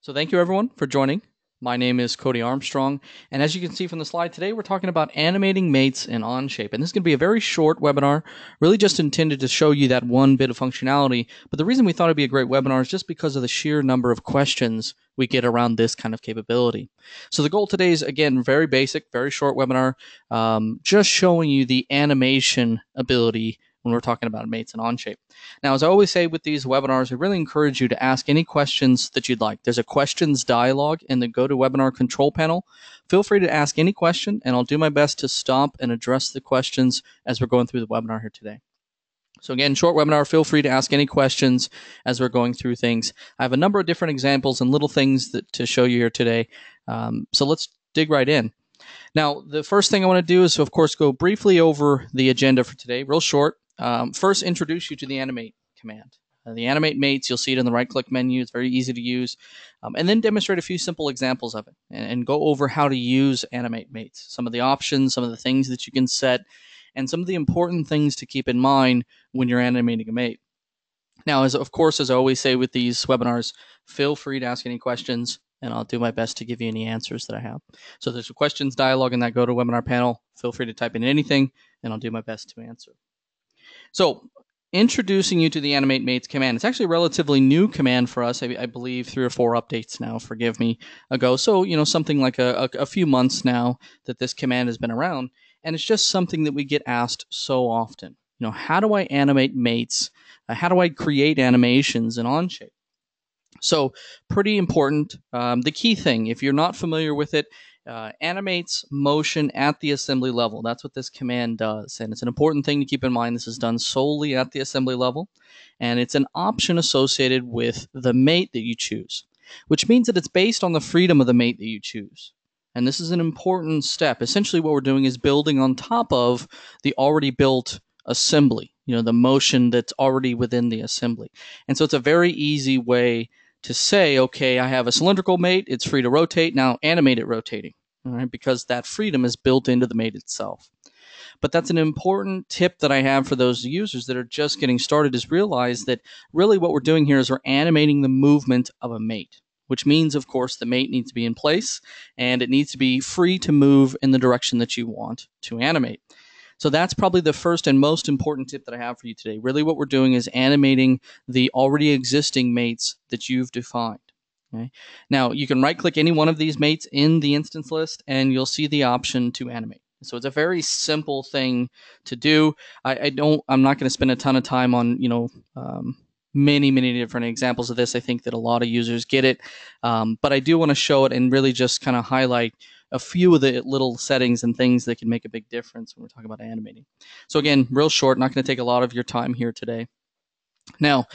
So thank you everyone for joining. My name is Cody Armstrong, and as you can see from the slide today, we're talking about animating mates in Onshape. And this is going to be a very short webinar, really just intended to show you that one bit of functionality. But the reason we thought it'd be a great webinar is just because of the sheer number of questions we get around this kind of capability. So the goal today is, again, very basic, very short webinar, just showing you the animation ability when we're talking about mates and Onshape. Now, as I always say with these webinars, I really encourage you to ask any questions that you'd like. There's a questions dialog in the GoToWebinar control panel. Feel free to ask any question, and I'll do my best to stop and address the questions as we're going through the webinar here today. So again, short webinar, feel free to ask any questions as we're going through things. I have a number of different examples and little things to show you here today. So let's dig right in. Now, the first thing I want to do is, of course, go briefly over the agenda for today, real short. First, introduce you to the Animate command. The Animate Mates, you'll see it in the right-click menu. It's very easy to use. And then demonstrate a few simple examples of it and go over how to use Animate Mates, some of the options, some of the things that you can set, and some of the important things to keep in mind when you're animating a mate. Now, as I always say with these webinars, feel free to ask any questions, and I'll do my best to give you any answers that I have. So there's a questions dialog in that GoToWebinar panel. Feel free to type in anything, and I'll do my best to answer. So introducing you to the Animate Mates command. It's actually a relatively new command for us. I believe 3 or 4 updates now, forgive me, ago. So, something like a few months now that this command has been around. And it's just something that we get asked so often. How do I animate mates? How do I create animations in Onshape? So pretty important. The key thing, if you're not familiar with it, animates motion at the assembly level. That's what this command does. And it's an important thing to keep in mind. This is done solely at the assembly level. And it's an option associated with the mate that you choose, which means that it's based on the freedom of the mate that you choose. And this is an important step. Essentially what we're doing is building on top of the already built assembly, the motion that's already within the assembly. And so it's a very easy way to say, okay, I have a cylindrical mate, it's free to rotate, now animate it rotating, all right, because that freedom is built into the mate itself. But that's an important tip that I have for those users that are just getting started, is realize that really what we're doing here is we're animating the movement of a mate, which means, of course, the mate needs to be in place and it needs to be free to move in the direction that you want to animate. So that's probably the first and most important tip that I have for you today. Really what we're doing is animating the already existing mates that you've defined. Okay? Now, you can right-click any one of these mates in the instance list, and you'll see the option to animate. So it's a very simple thing to do. I'm not going to spend a ton of time on, many different examples of this. I think that a lot of users get it, but I do want to show it and really just kind of highlight a few of the little settings and things that can make a big difference when we're talking about animating. So again, real short, not going to take a lot of your time here today. Now,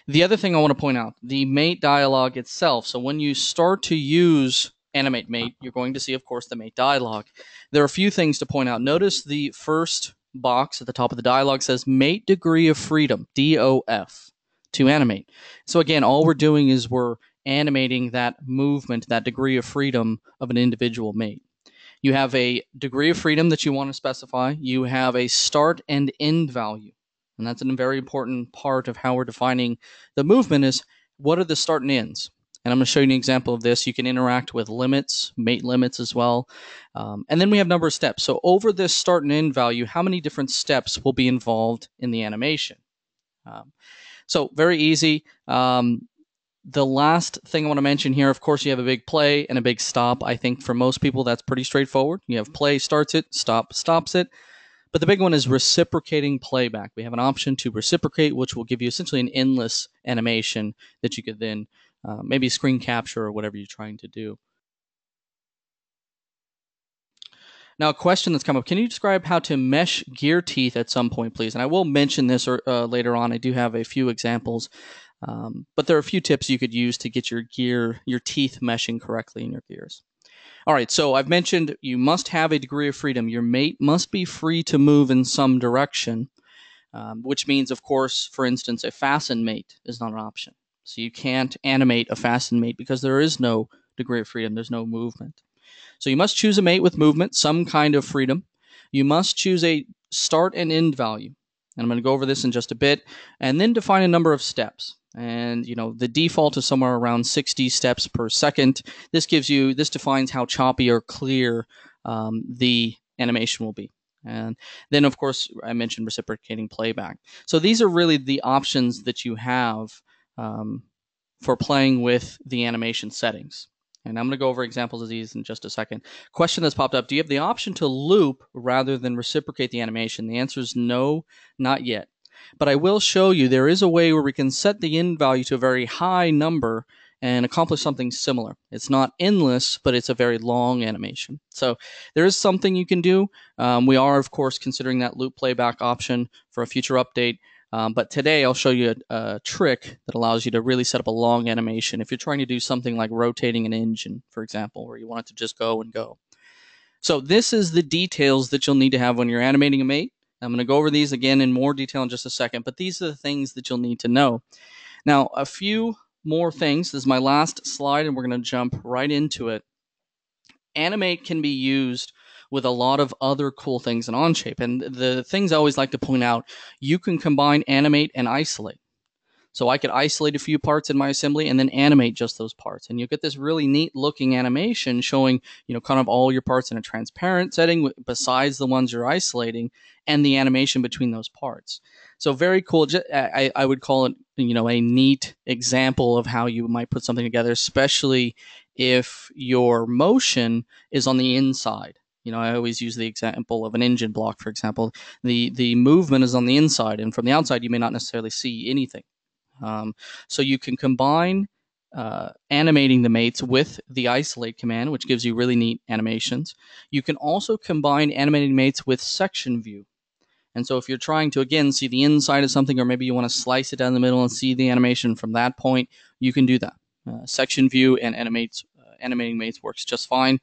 the other thing I want to point out, the mate dialog itself. So when you start to use Animate Mate, you're going to see, of course, the mate dialog. There are a few things to point out. Notice the first box at the top of the dialog says mate degree of freedom, DOF, to animate. So again, all we're doing is we're animating that movement, that degree of freedom of an individual mate. You have a degree of freedom that you want to specify. You have a start and end value. And that's a very important part of how we're defining the movement, is what are the start and ends. And I'm going to show you an example of this. You can interact with limits, mate limits as well. And then we have number of steps. So over this start and end value, how many different steps will be involved in the animation? So very easy. The last thing I want to mention here, of course, you have a big play and a big stop. I think for most people, that's pretty straightforward. You have play starts it, stop stops it. But the big one is reciprocating playback. We have an option to reciprocate, which will give you essentially an endless animation that you could then maybe screen capture or whatever you're trying to do. Now, a question that's come up, can you describe how to mesh gear teeth at some point, please? And I will mention this later on. I do have a few examples. But there are a few tips you could use to get your teeth meshing correctly in your gears. All right, so I've mentioned you must have a degree of freedom. Your mate must be free to move in some direction, which means, of course, for instance, a fasten mate is not an option. So you can't animate a fasten mate because there is no degree of freedom. There's no movement. So you must choose a mate with movement, some kind of freedom. You must choose a start and end value. And I'm going to go over this in just a bit, and then define a number of steps. And the default is somewhere around 60 steps per second. This defines how choppy or clear the animation will be. And then, of course, I mentioned reciprocating playback. So these are really the options that you have for playing with the animation settings. And I'm going to go over examples of these in just a second. Question that's popped up: do you have the option to loop rather than reciprocate the animation? The answer is no, not yet. But I will show you there is a way where we can set the in value to a very high number and accomplish something similar. It's not endless, but it's a very long animation. So there is something you can do. We are, of course, considering that loop playback option for a future update. But today I'll show you a trick that allows you to really set up a long animation if you're trying to do something like rotating an engine, for example, where you want it to just go and go. So this is the details that you'll need to have when you're animating a mate. I'm going to go over these again in more detail in just a second, but these are the things that you'll need to know. Now, a few more things. This is my last slide, and we're going to jump right into it. Animate can be used with a lot of other cool things in Onshape, and the things I always like to point out, you can combine Animate and Isolate. So I could isolate a few parts in my assembly and then animate just those parts. And you'll get this really neat looking animation showing, kind of all your parts in a transparent setting besides the ones you're isolating and the animation between those parts. So very cool. I would call it, a neat example of how you might put something together, especially if your motion is on the inside. I always use the example of an engine block, for example. The movement is on the inside, and from the outside, you may not necessarily see anything. So you can combine animating the mates with the isolate command, which gives you really neat animations. You can also combine animating mates with section view. And so if you're trying to, again, see the inside of something, or maybe you want to slice it down the middle and see the animation from that point, you can do that. Section view and animating mates works just fine.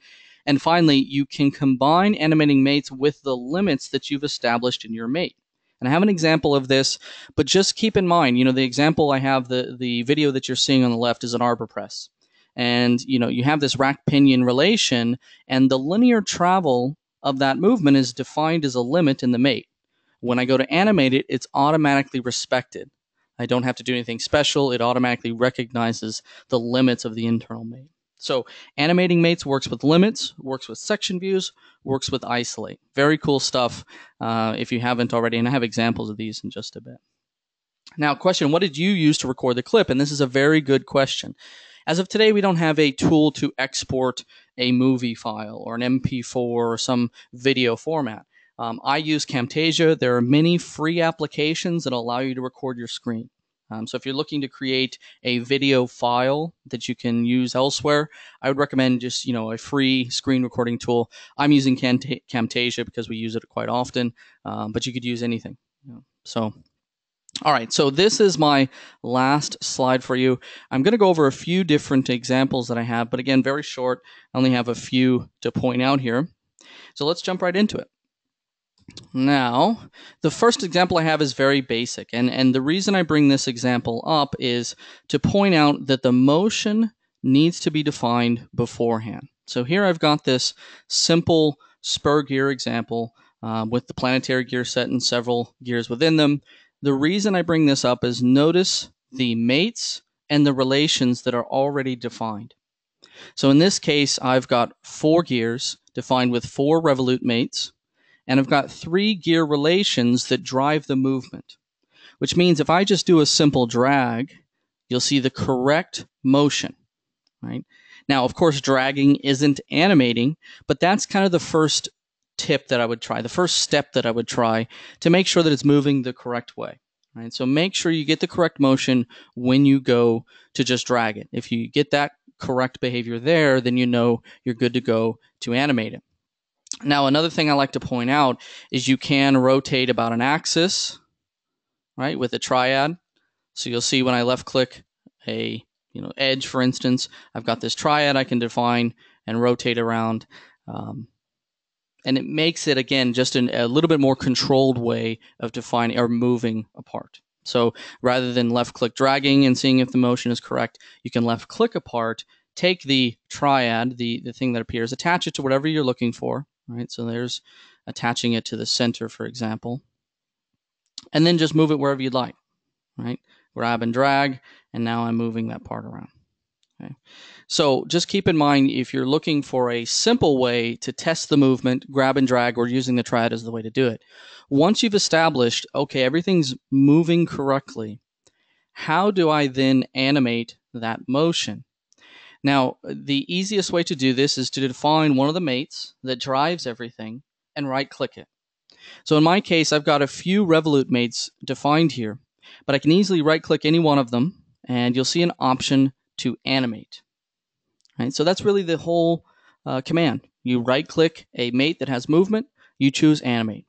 And finally, you can combine animating mates with the limits that you've established in your mate. And I have an example of this, but just keep in mind, the example I have, the video that you're seeing on the left is an arbor press. And, you have this rack pinion relation, and the linear travel of that movement is defined as a limit in the mate. When I go to animate it, it's automatically respected. I don't have to do anything special. It automatically recognizes the limits of the internal mate. So animating mates works with limits, works with section views, works with isolate. Very cool stuff if you haven't already, and I have examples of these in just a bit. Now, question, what did you use to record the clip? And this is a very good question. As of today, we don't have a tool to export a movie file or an MP4 or some video format. I use Camtasia. There are many free applications that allow you to record your screen. So if you're looking to create a video file that you can use elsewhere, I would recommend just, a free screen recording tool. I'm using Camtasia because we use it quite often, but you could use anything. So, all right, so this is my last slide for you. I'm going to go over a few different examples that I have, but again, very short. I only have a few to point out here. So let's jump right into it. Now, the first example I have is very basic, and the reason I bring this example up is to point out that the motion needs to be defined beforehand. So here I've got this simple spur gear example with the planetary gear set and several gears within them. The reason I bring this up is notice the mates and the relations that are already defined. So in this case, I've got 4 gears defined with 4 revolute mates, and I've got 3 gear relations that drive the movement, which means if I just do a simple drag, you'll see the correct motion, right? Now, of course, dragging isn't animating, but that's kind of the first tip that I would try, the first step that I would try to make sure that it's moving the correct way, right? So make sure you get the correct motion when you go to just drag it. If you get that correct behavior there, then you know you're good to go to animate it. Now, another thing I like to point out is you can rotate about an axis, right, with a triad. So you'll see when I left click a edge, for instance, I've got this triad I can define and rotate around. And it makes it, again, just a little bit more controlled way of defining or moving a part. So rather than left click dragging and seeing if the motion is correct, you can left click a part, take the triad, the thing that appears, attach it to whatever you're looking for, right? So there's attaching it to the center, for example, and then just move it wherever you'd like, right? grab and drag, and now I'm moving that part around. Okay. So just keep in mind, if you're looking for a simple way to test the movement, grab and drag, or using the triad is the way to do it. Once you've established, okay, everything's moving correctly, how do I then animate that motion? Now, the easiest way to do this is to define one of the mates that drives everything and right-click it. So in my case, I've got a few Revolute mates defined here, but I can easily right-click any one of them, and you'll see an option to animate. Right? So that's really the whole command. You right-click a mate that has movement, you choose animate.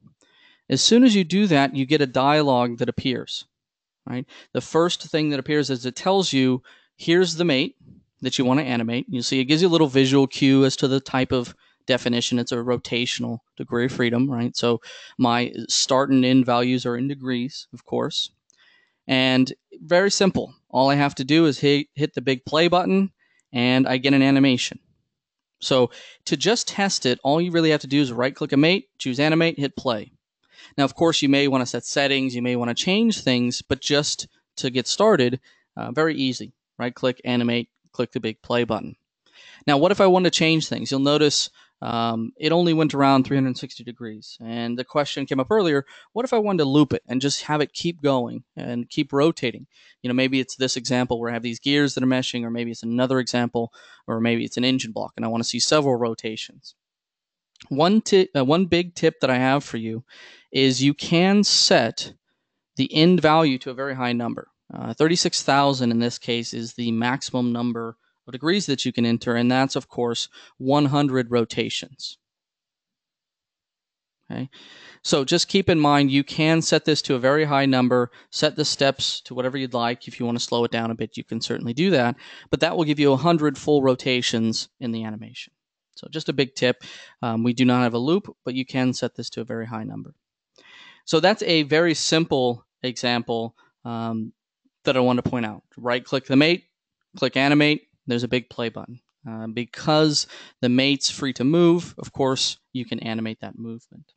As soon as you do that, you get a dialog that appears. Right? The first thing that appears is it tells you, here's the mate that you want to animate. You see it gives you a little visual cue as to the type of definition. It's a rotational degree of freedom, right? So my start and end values are in degrees, of course. And very simple. All I have to do is hit the big play button, and I get an animation. So to just test it, all you really have to do is right-click a mate, choose animate, hit play. Now, of course, you may want to set settings, you may want to change things, but just to get started, very easy. Right-click, animate, click the big play button. Now, what if I want to change things? You'll notice it only went around 360 degrees. And the question came up earlier, what if I wanted to loop it and just have it keep going and keep rotating? Maybe it's this example where I have these gears that are meshing, or maybe it's another example, or maybe it's an engine block, and I want to see several rotations. One big tip that I have for you is you can set the end value to a very high number. 36,000 in this case is the maximum number of degrees that you can enter, and that's, of course, 100 rotations. Okay. So just keep in mind, you can set this to a very high number, set the steps to whatever you'd like. If you want to slow it down a bit, you can certainly do that, but that will give you 100 full rotations in the animation. So just a big tip. We do not have a loop, but you can set this to a very high number. So that's a very simple example that I want to point out. Right-click the mate, click animate, there's a big play button. Because the mate's free to move, of course, you can animate that movement.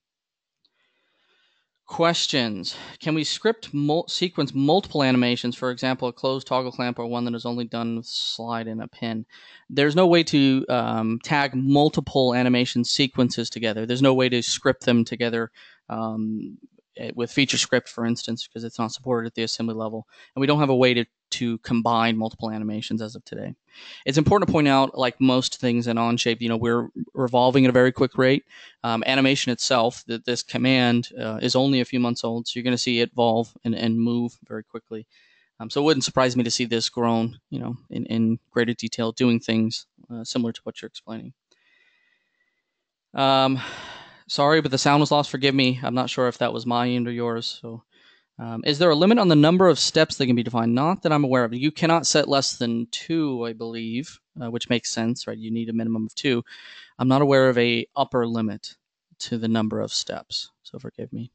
Questions. Can we sequence multiple animations, for example, a closed toggle clamp or one that is only done with slide and a pin? There's no way to tag multiple animation sequences together. There's no way to script them together with feature script, for instance, because it's not supported at the assembly level. And we don't have a way to combine multiple animations as of today. It's important to point out, like most things in Onshape, we're revolving at a very quick rate. Animation itself, this command is only a few months old, so you're going to see it evolve and move very quickly. So it wouldn't surprise me to see this grown, in greater detail, doing things similar to what you're explaining. Sorry, but the sound was lost. Forgive me. I'm not sure if that was my end or yours. So, is there a limit on the number of steps that can be defined? Not that I'm aware of. You cannot set less than 2, I believe, which makes sense, right? You need a minimum of 2. I'm not aware of a upper limit to the number of steps, so forgive me.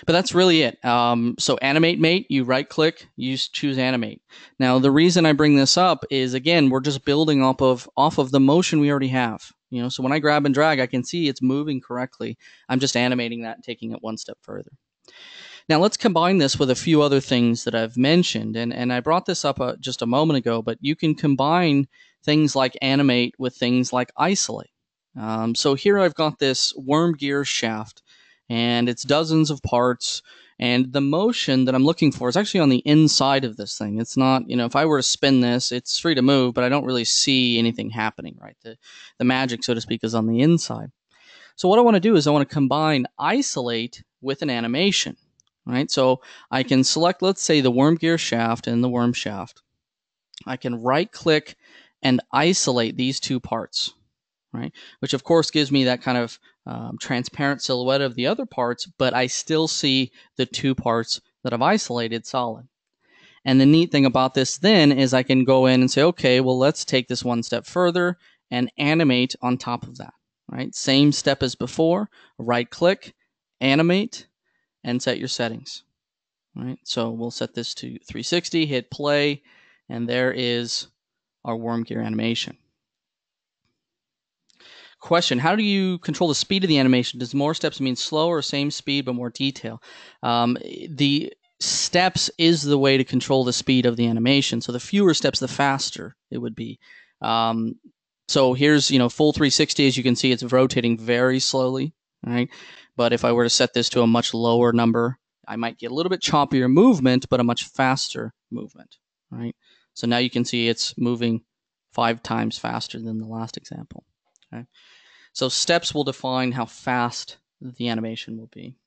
But that's really it. So Animate Mate, you right-click, you choose Animate. Now, the reason I bring this up is, again, we're just building off of the motion we already have. So when I grab and drag, I can see it's moving correctly. I'm just animating that and taking it one step further. Now, let's combine this with a few other things that I've mentioned. And I brought this up just a moment ago, but you can combine things like Animate with things like Isolate. So here I've got this worm gear shaft, and it's dozens of parts, and the motion that I'm looking for is actually on the inside of this thing. It's not, if I were to spin this, it's free to move, but I don't really see anything happening, right? The magic, so to speak, is on the inside. So what I want to do is I want to combine Isolate with an animation, right? So I can select, let's say, the worm gear shaft and the worm shaft. I can right-click and isolate these two parts, right? Which, of course, gives me that kind of transparent silhouette of the other parts, but I still see the two parts that I've isolated solid. And the neat thing about this then is I can go in and say, okay, well, let's take this one step further and animate on top of that, right? Same step as before, right-click, animate, and set your settings, right? So we'll set this to 360, hit play, and there is our worm gear animation. Question, how do you control the speed of the animation? Does more steps mean slower or same speed but more detail? The steps is the way to control the speed of the animation. So the fewer steps, the faster it would be. So here's, full 360. As you can see, it's rotating very slowly, right? But if I were to set this to a much lower number, I might get a little bit choppier movement, but a much faster movement, right? So now you can see it's moving 5 times faster than the last example. Okay? So steps will define how fast the animation will be.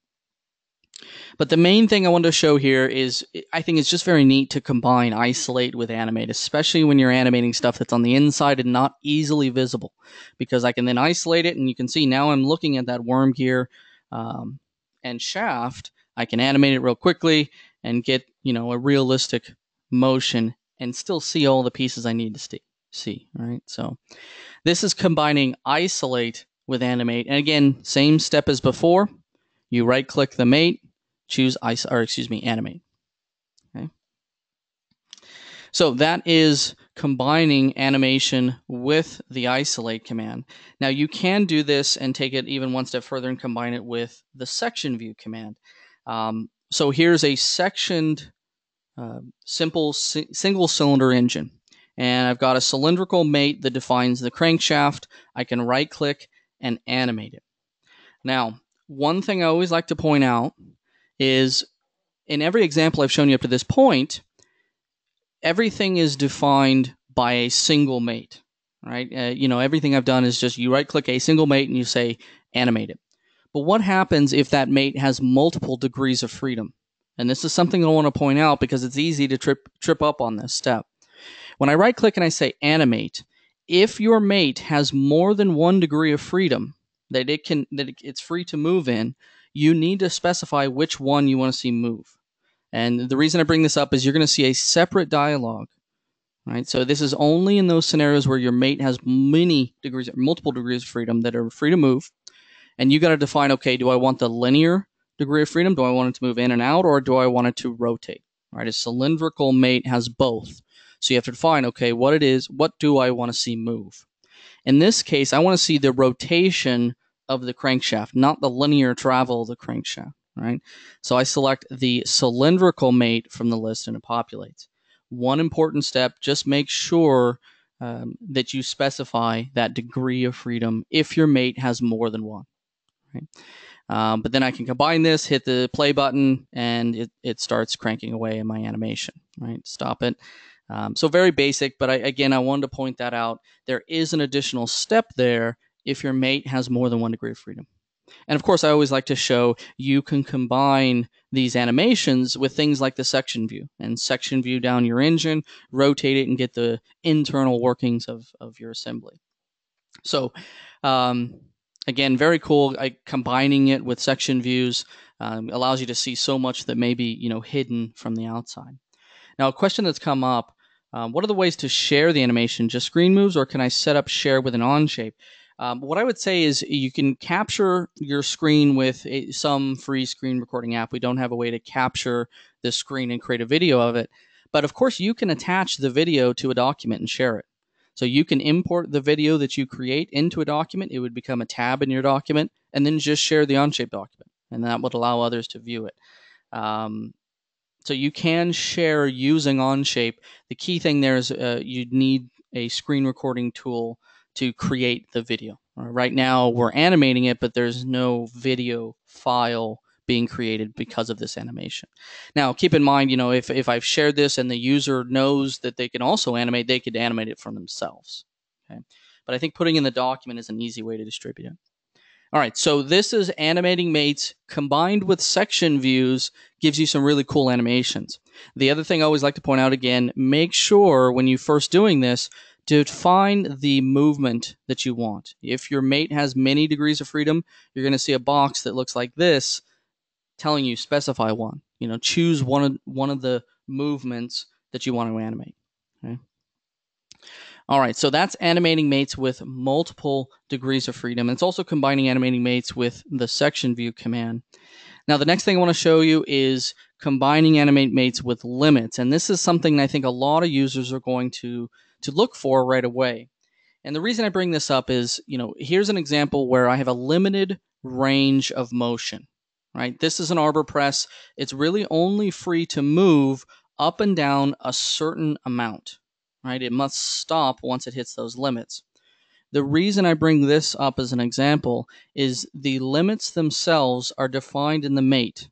But the main thing I wanted to show here is I think it's just very neat to combine Isolate with Animate, especially when you're animating stuff that's on the inside and not easily visible, because I can then isolate it, and you can see now I'm looking at that worm gear and shaft. I can animate it real quickly and get a realistic motion and still see all the pieces I need to see. All right, so this is combining Isolate with Animate, and again, same step as before. You right-click the mate, choose Animate. Okay. So that is combining animation with the Isolate command. Now you can do this and take it even one step further and combine it with the section view command. So here's a sectioned, simple single cylinder engine. And I've got a cylindrical mate that defines the crankshaft. I can right-click and animate it. Now, one thing I always like to point out is in every example I've shown you up to this point, everything is defined by a single mate, right? Everything I've done is just you right-click a single mate and you say animate it. But what happens if that mate has multiple degrees of freedom? And this is something I want to point out because it's easy to trip up on this step. When I right-click and I say animate, if your mate has more than 1 degree of freedom that it's free to move in, you need to specify which one you want to see move. And the reason I bring this up is you're going to see a separate dialog, right? So this is only in those scenarios where your mate has multiple degrees of freedom that are free to move. And you got to define, okay, do I want the linear degree of freedom? Do I want it to move in and out, or do I want it to rotate? Right? A cylindrical mate has both. So you have to define, okay, what do I want to see move? In this case, I want to see the rotation of the crankshaft, not the linear travel of the crankshaft, right? So I select the cylindrical mate from the list and it populates. One important step, just make sure that you specify that degree of freedom if your mate has more than one, right? But then I can combine this, hit the play button, and it starts cranking away in my animation, right? Stop it. So very basic, but I wanted to point that out. There is an additional step there if your mate has more than 1 degree of freedom. And of course, I always like to show you can combine these animations with things like the section view, and section view down your engine, rotate it, and get the internal workings of your assembly. So again, very cool. Combining it with section views allows you to see so much that may be hidden from the outside. Now, a question that's come up, what are the ways to share the animation? Just screen moves, or can I set up share with an Onshape? What I would say is you can capture your screen with some free screen recording app. We don't have a way to capture the screen and create a video of it. But of course, you can attach the video to a document and share it. So you can import the video that you create into a document. It would become a tab in your document, and then just share the Onshape document. And that would allow others to view it. So you can share using Onshape. The key thing there is you need a screen recording tool to create the video. Right now we're animating it, but there's no video file being created because of this animation. Now keep in mind, if I've shared this and the user knows that they can also animate, they could animate it from themselves. Okay? But I think putting in the document is an easy way to distribute it. All right, so this is Animating Mates combined with section views, gives you some really cool animations. The other thing I always like to point out again, make sure when you're first doing this to find the movement that you want. If your mate has many degrees of freedom, you're going to see a box that looks like this telling you specify one. Choose one of the movements that you want to animate. Okay? All right, so that's Animating Mates with multiple degrees of freedom. It's also combining Animating Mates with the section view command. Now, the next thing I want to show you is combining Animate Mates with limits. And this is something I think a lot of users are going to look for right away. And the reason I bring this up is, here's an example where I have a limited range of motion. right? This is an arbor press. It's really only free to move up and down a certain amount, right? It must stop once it hits those limits. The reason I bring this up as an example is the limits themselves are defined in the mate.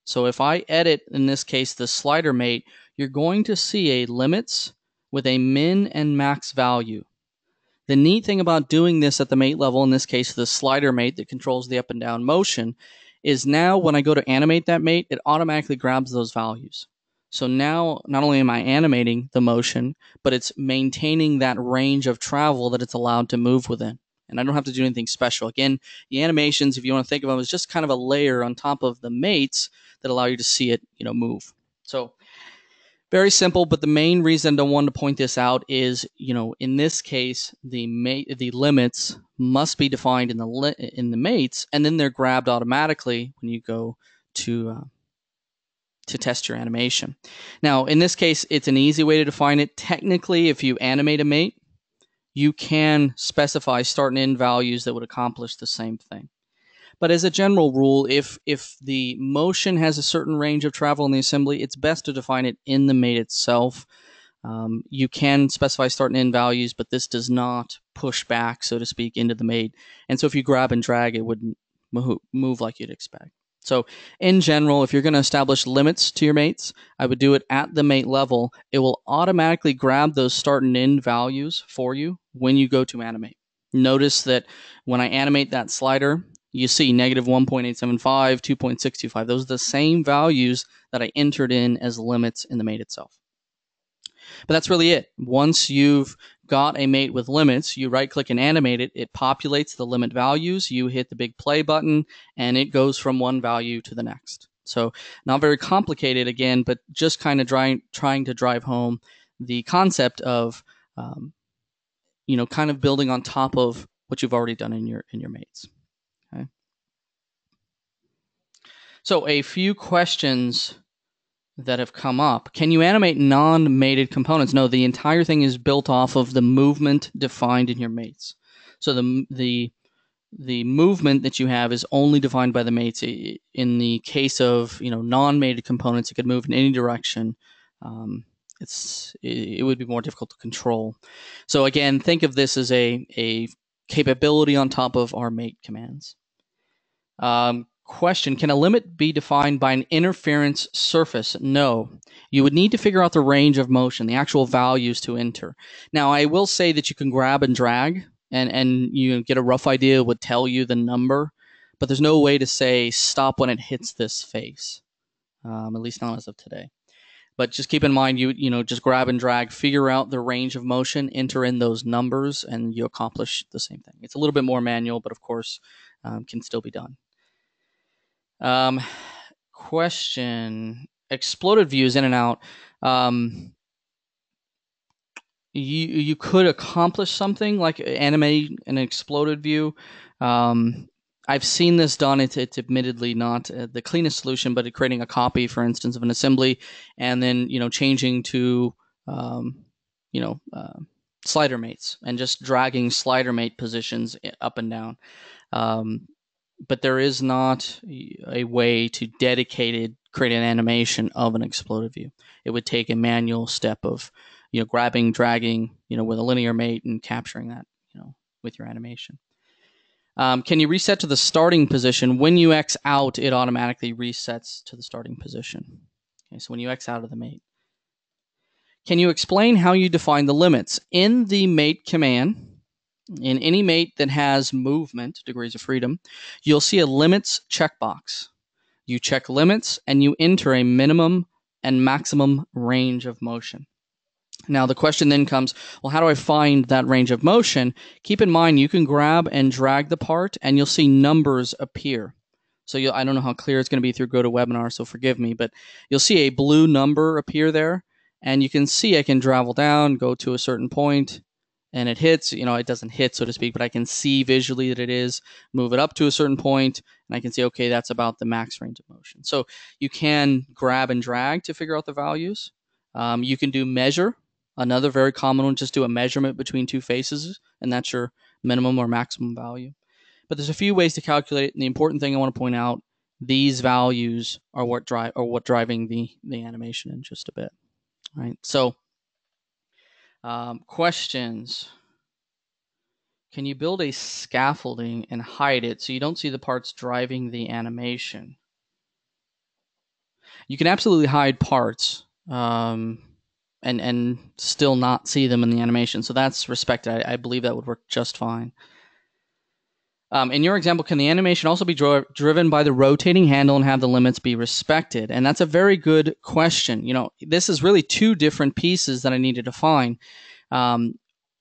So if I edit, in this case, the slider mate, you're going to see a limits with a min and max value. The neat thing about doing this at the mate level, in this case, the slider mate that controls the up and down motion, is now when I go to animate that mate, it automatically grabs those values. So now, not only am I animating the motion, but it's maintaining that range of travel that it's allowed to move within. And I don't have to do anything special. Again, the animations, if you want to think of them, is just kind of a layer on top of the mates that allow you to see it, move. So very simple, but the main reason I want to point this out is, in this case, the limits must be defined in the mates, and then they're grabbed automatically when you go to test your animation. Now, in this case, it's an easy way to define it. Technically, if you animate a mate, you can specify start and end values that would accomplish the same thing. But as a general rule, if the motion has a certain range of travel in the assembly, it's best to define it in the mate itself. You can specify start and end values, but this does not push back, so to speak, into the mate. And so if you grab and drag, it wouldn't move like you'd expect. So in general, if you're going to establish limits to your mates, I would do it at the mate level. It will automatically grab those start and end values for you when you go to animate. Notice that when I animate that slider, you see negative 1.875, 2.625. Those are the same values that I entered in as limits in the mate itself. But that's really it. Once you've got a mate with limits, you right-click and animate it. It populates the limit values. You hit the big play button, and it goes from one value to the next. So not very complicated, again, but just kind of trying to drive home the concept of, kind of building on top of what you've already done in your mates. Okay. So a few questions that have come up. Can you animate non-mated components? No, the entire thing is built off of the movement defined in your mates. So the movement that you have is only defined by the mates. In the case of non-mated components, it could move in any direction. It would be more difficult to control. So again, think of this as a capability on top of our mate commands. Question, can a limit be defined by an interference surface? No. You would need to figure out the range of motion, the actual values to enter. Now, I will say that you can grab and drag, and you get a rough idea, would tell you the number, but there's no way to say stop when it hits this face, at least not as of today. But just keep in mind, you just grab and drag, figure out the range of motion, enter in those numbers, and you accomplish the same thing. It's a little bit more manual, but of course, can still be done. Question, exploded views in and out. You could accomplish something like animate an exploded view. I've seen this done. It's admittedly not the cleanest solution, but creating a copy, for instance, of an assembly, and then changing to slider mates and just dragging slider mate positions up and down. But there is not a way to create an animation of an exploded view. It would take a manual step of, grabbing, dragging, with a linear mate and capturing that, with your animation. Can you reset to the starting position? When you X out, it automatically resets to the starting position. Okay, so when you X out of the mate. Can you explain how you define the limits? In the mate command, in any mate that has movement, degrees of freedom, you'll see a limits checkbox. You check limits and you enter a minimum and maximum range of motion. Now the question then comes, well, how do I find that range of motion? Keep in mind, you can grab and drag the part and you'll see numbers appear. So I don't know how clear it's going to be through GoToWebinar, so forgive me, but you'll see a blue number appear there, and you can see I can travel down, go to a certain point, and it hits. It doesn't hit, so to speak, but I can see visually that it is. Move it up to a certain point, and I can see, okay, that's about the max range of motion. So you can grab and drag to figure out the values. You can do measure. Another very common one, just do a measurement between two faces, and that's your minimum or maximum value. But there's a few ways to calculate it, and the important thing I want to point out these values are what driving the animation in just a bit. Right. So, questions. Can you build a scaffolding and hide it so you don't see the parts driving the animation? You can absolutely hide parts and still not see them in the animation. So that's respected. I believe that would work just fine. In your example, can the animation also be driven by the rotating handle and have the limits be respected? And that's a very good question. This is really two different pieces that I need to define.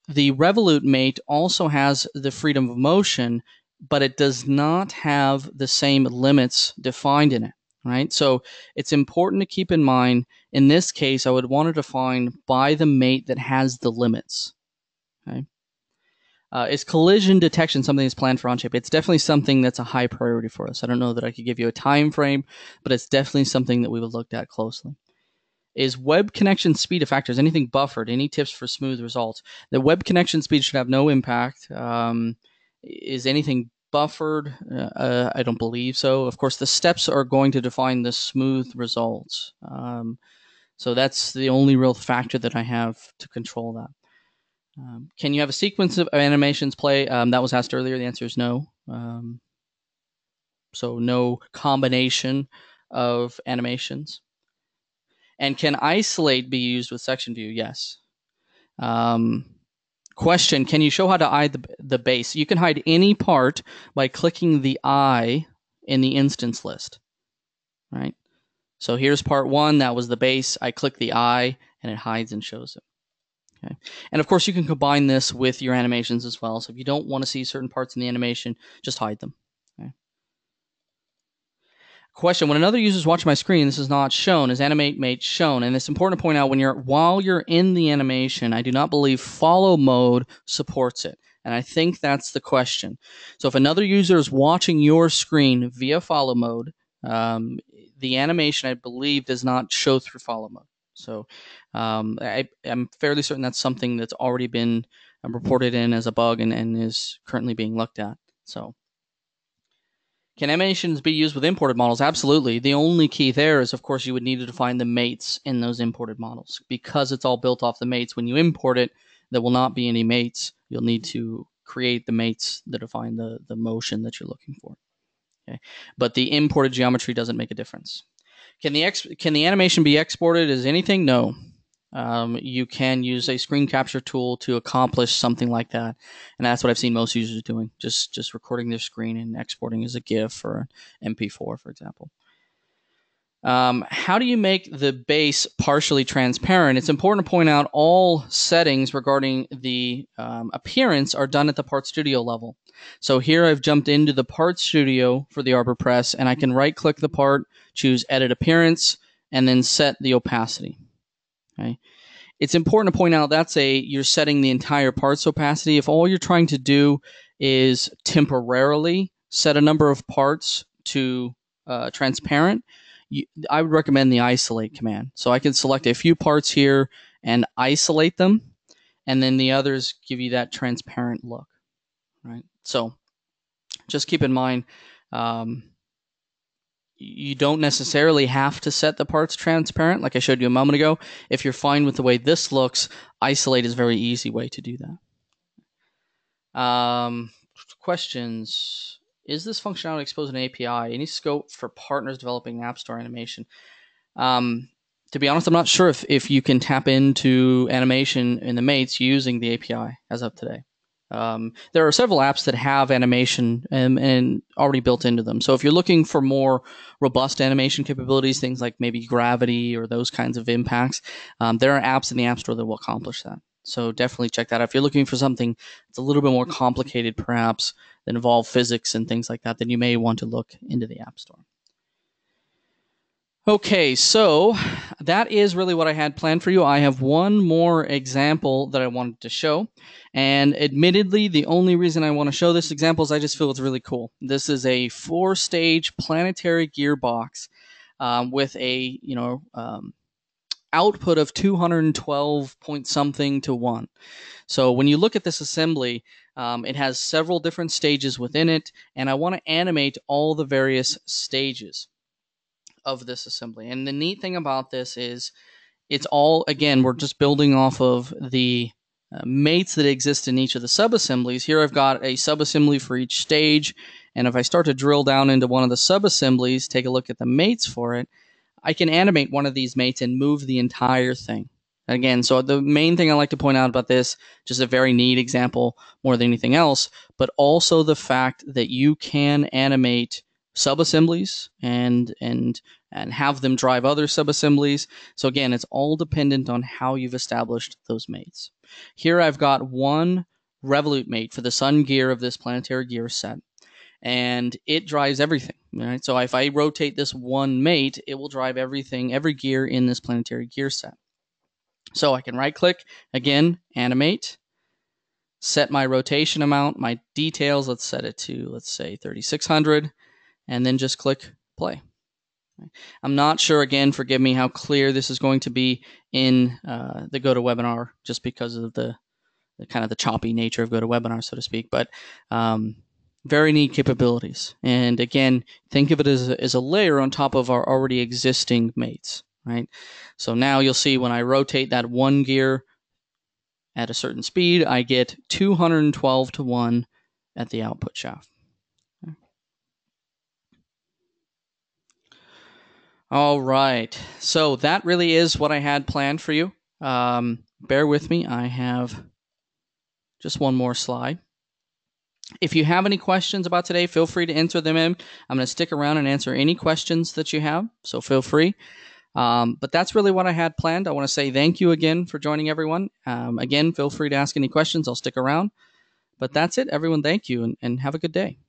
The Revolute Mate also has the freedom of motion, but it does not have the same limits defined in it, right? So it's important to keep in mind, in this case, I would want to define by the mate that has the limits, okay? Is collision detection something that's planned for Onshape? It's definitely something that's a high priority for us. I don't know that I could give you a time frame, but it's definitely something that we would look at closely. Is web connection speed a factor? Is anything buffered? Any tips for smooth results? The web connection speed should have no impact. Is anything buffered? I don't believe so. Of course, the steps are going to define the smooth results. So that's the only real factor that I have to control that. Can you have a sequence of animations play? That was asked earlier. The answer is no. So no combination of animations. And can isolate be used with section view? Yes. Question, can you show how to hide the base? You can hide any part by clicking the eye in the instance list, right? So here's part 1. That was the base. I click the eye, and it hides and shows it. Okay. And of course, you can combine this with your animations as well. So if you don't want to see certain parts in the animation, just hide them. Okay. Question, when another user is watching my screen, this is not shown. Is Animate Mates shown? And it's important to point out, while you're in the animation, I do not believe follow mode supports it. And I think that's the question. So if another user is watching your screen via follow mode, the animation, I believe, does not show through follow mode. So I'm fairly certain that's something that's already been reported in as a bug and is currently being looked at. So, can animations be used with imported models? Absolutely. The only key there is, of course, you would need to define the mates in those imported models. Because it's all built off the mates, when you import it, there will not be any mates. You'll need to create the mates that define the motion that you're looking for. Okay. But the imported geometry doesn't make a difference. Can the animation be exported as anything? No. You can use a screen capture tool to accomplish something like that, and that's what I've seen most users doing, just recording their screen and exporting as a GIF or an MP4, for example. How do you make the base partially transparent? It's important to point out all settings regarding the appearance are done at the Part Studio level. So here I've jumped into the Part Studio for the Arbor Press, and I can right-click the part, choose Edit Appearance, and then set the opacity. Okay. It's important to point out you're setting the entire part's opacity. If all you're trying to do is temporarily set a number of parts to transparent, I would recommend the isolate command. So I can select a few parts here and isolate them, and then the others give you that transparent look, right? So just keep in mind, you don't necessarily have to set the parts transparent, like I showed you a moment ago. If you're fine with the way this looks, isolate is a very easy way to do that. Questions. Is this functionality exposed in an API? Any scope for partners developing App Store animation? To be honest, I'm not sure if you can tap into animation in the Mates using the API as of today. There are several apps that have animation and already built into them. So if you're looking for more robust animation capabilities, things like maybe gravity or those kinds of impacts, there are apps in the App Store that will accomplish that. So definitely check that out. If you're looking for something that's a little bit more complicated, perhaps, that involve physics and things like that, then you may want to look into the App Store. Okay, so that is really what I had planned for you. I have one more example that I wanted to show. And admittedly, the only reason I want to show this example is I just feel it's really cool. This is a 4-stage planetary gearbox with a, output of 212 point something to 1. So when you look at this assembly, it has several different stages within it, and I want to animate all the various stages of this assembly. And the neat thing about this is it's all, again, we're just building off of the mates that exist in each of the subassemblies. Here I've got a subassembly for each stage, and if I start to drill down into one of the subassemblies, take a look at the mates for it, I can animate one of these mates and move the entire thing. Again, so the main thing I like to point out about this, just a very neat example more than anything else, but also the fact that you can animate subassemblies and have them drive other subassemblies. So again, it's all dependent on how you've established those mates. Here I've got one revolute mate for the sun gear of this planetary gear set, and it drives everything. Right? So if I rotate this one mate, it will drive everything, every gear in this planetary gear set. So I can right-click, again, animate, set my rotation amount, my details, let's set it to, let's say, 3600, and then just click play. I'm not sure, again, forgive me, how clear this is going to be in the GoToWebinar, just because of the kind of the choppy nature of GoToWebinar, so to speak, but very neat capabilities. And again, think of it as a layer on top of our already existing mates. Right? So now you'll see when I rotate that one gear at a certain speed, I get 212 to 1 at the output shaft. Okay. All right. So that really is what I had planned for you. Bear with me. I have just one more slide. If you have any questions about today, feel free to enter them in. I'm going to stick around and answer any questions that you have, so feel free. But that's really what I had planned. I want to say thank you again for joining, everyone. Again, feel free to ask any questions. I'll stick around. But that's it, everyone. Thank you, and have a good day.